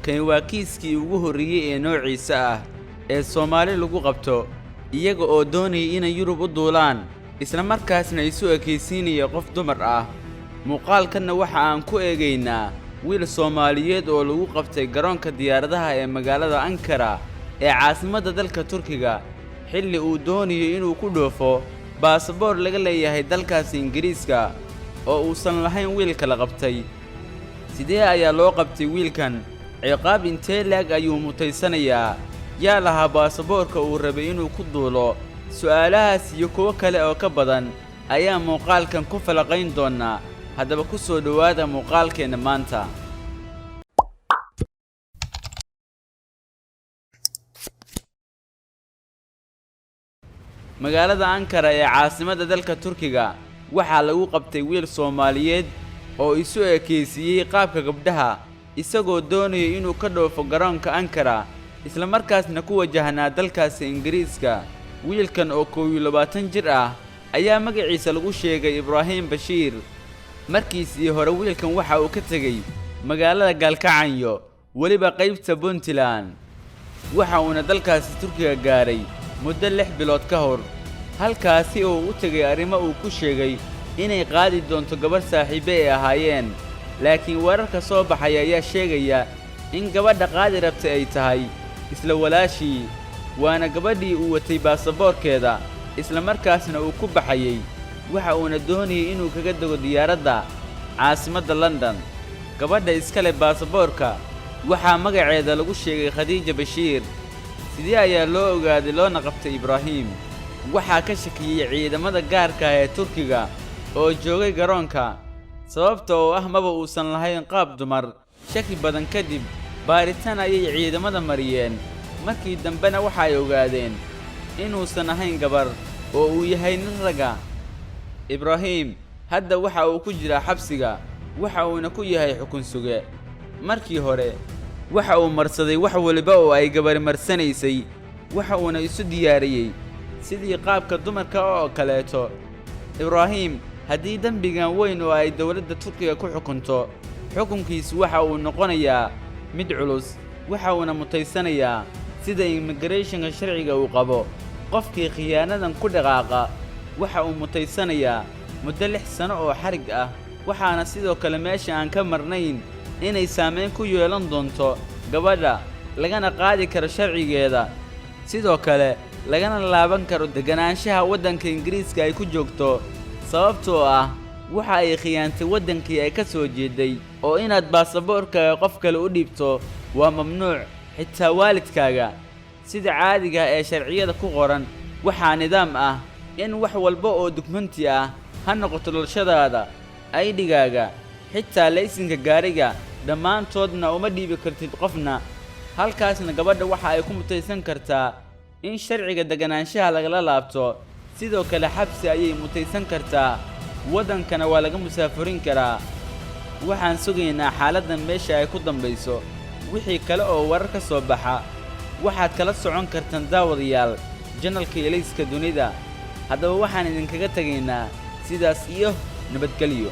kani waa kiiskii ugu horreeyey ee noociisa ah ee Soomaali lagu qabto iyaga oo doonayay inay Yurub u duulaan isla markaasna isu ekaysiinaya qof dumar ah. Muuqaalkanna waxa aan ku eegaynaa wiil Soomaaliyeed oo lagu qabtay garoonka diyaaradaha ee magaalada Ankara ee caasimadda dalka Turkiga xilli uu doonayo inuu ku dhoofo baasaboor laga leeyahay dalkaas Ingiriiska oo uusan lahayn wiilka la qabtay. Sidee ayaa loo qabtay wiilkan? Ciqaab intee leeg ayuu mutaysanayaa? yaa lahaa baasaboorka uu rabay inuu ku duulo? Su'aalahaas iyo kuwo kale oo ka badan ayaa muuqaalkan ku falaqayn doonaa. haddaba ku soo dhowaada muuqaalkeena maanta. magaalada Ankara ee caasimadda dalka Turkiga waxaa lagu qabtay wiil Soomaaliyeed oo isu ekaysiiyey qaabka gabdhaha isagoo doonaya inuu ka dhoofo garoonka Ankara isla markaasna ku wajahnaa dalkaas Ingiriiska. wiilkan oo 21 jir ah ayaa magaciisa lagu sheegay Ibrahim Bashiir. markiisii hore wiilkan waxa uu ka tegay magaalada Gaalkacyo weliba qaybta Puntland waxa uuna dalkaasi Turkiga gaaray muddo 6 bilood ka hor halkaasi oo u tagay arrimo uu ku sheegay inay qaadi doonto gabar saaxiibo ay ahaayeen. laakiin wararka soo baxay ayaa sheegaya in gabadha qaadi rabtay ay tahay isla walaashii, waana gabadhii uu watay baasaboorkeeda isla markaasna uu ku baxayay. waxa uuna doonayay inuu kaga dago diyaaradda caasimadda London. gabadha iska leh baasaboorka waxaa magaceeda lagu sheegay Khadiija Bashiir. sidee ayaa loo ogaaday loona qabtay Ibrahim? waxaa ka shakiyay ciidamada gaarka ah ee Turkiga oo joogay garoonka sababta oo ah maba uusan lahayn qaab dumar. shaki badan kadib baaritaan ayay ciidamada mariyeen. markii dambena waxa ay ogaadeen inuusan ahayn gabar oo uu yahay nin raga. Ibrahim hadda waxa uu ku jiraa xabsiga waxa uuna ku yahay xukun suge. markii hore waxa uu marsaday wax waliba oo ay gabar marsanaysay waxa uuna isu diyaariyey sidii qaabka dumarka oo kaleeto. Ibrahim haddii dambigan weyn oo ay dawladda Turkiga ku xukunto xukunkiisu waxa uu noqonayaa mid culus. waxa uuna mutaysanayaa sida immigration-ka sharciga uu qabo qofkii khiyaanadan ku dhaqaaqa waxa uu mutaysanayaa muddo 6 sano oo xarig ah. waxaana sidoo kale meesha aan ka marnayn inay saameyn ku yeelan doonto gabadha lagana qaadi karo sharcigeeda, sidoo kale lagana laaban karo deganaanshaha waddanka Ingiriiska ay ku joogto sababtoo ah waxa ay khiyaantay waddankii ay ka soo jeeday. oo inaad baasaboorka qof kale u dhiibto waa mamnuuc, xitaa waalidkaaga. sida caadiga ee sharciyada ku qoran waxaa nidaam ah in wax walba oo dukumenti ah ha noqoto dhalashadaada, ID-gaaga, xitaa laysanka gaariga dhammaantoodna uma dhiibi kartid qofna. halkaasna gabadha waxa ay ku mutaysan kartaa in sharciga deganaanshaha lagala laabto, sidoo kale xabsi ayay mutaysan kartaa, waddankana waa laga musaafurin karaa. waxaan sugaynaa xaaladdan meesha ay ku dambayso. wixii kale oo warar ka soo baxa waxaad kala socon kartaan daawadayaal janalka Ilayska Dunida. haddaba waxaan idinkaga tegaynaa sidaas iyo nabadgelyo.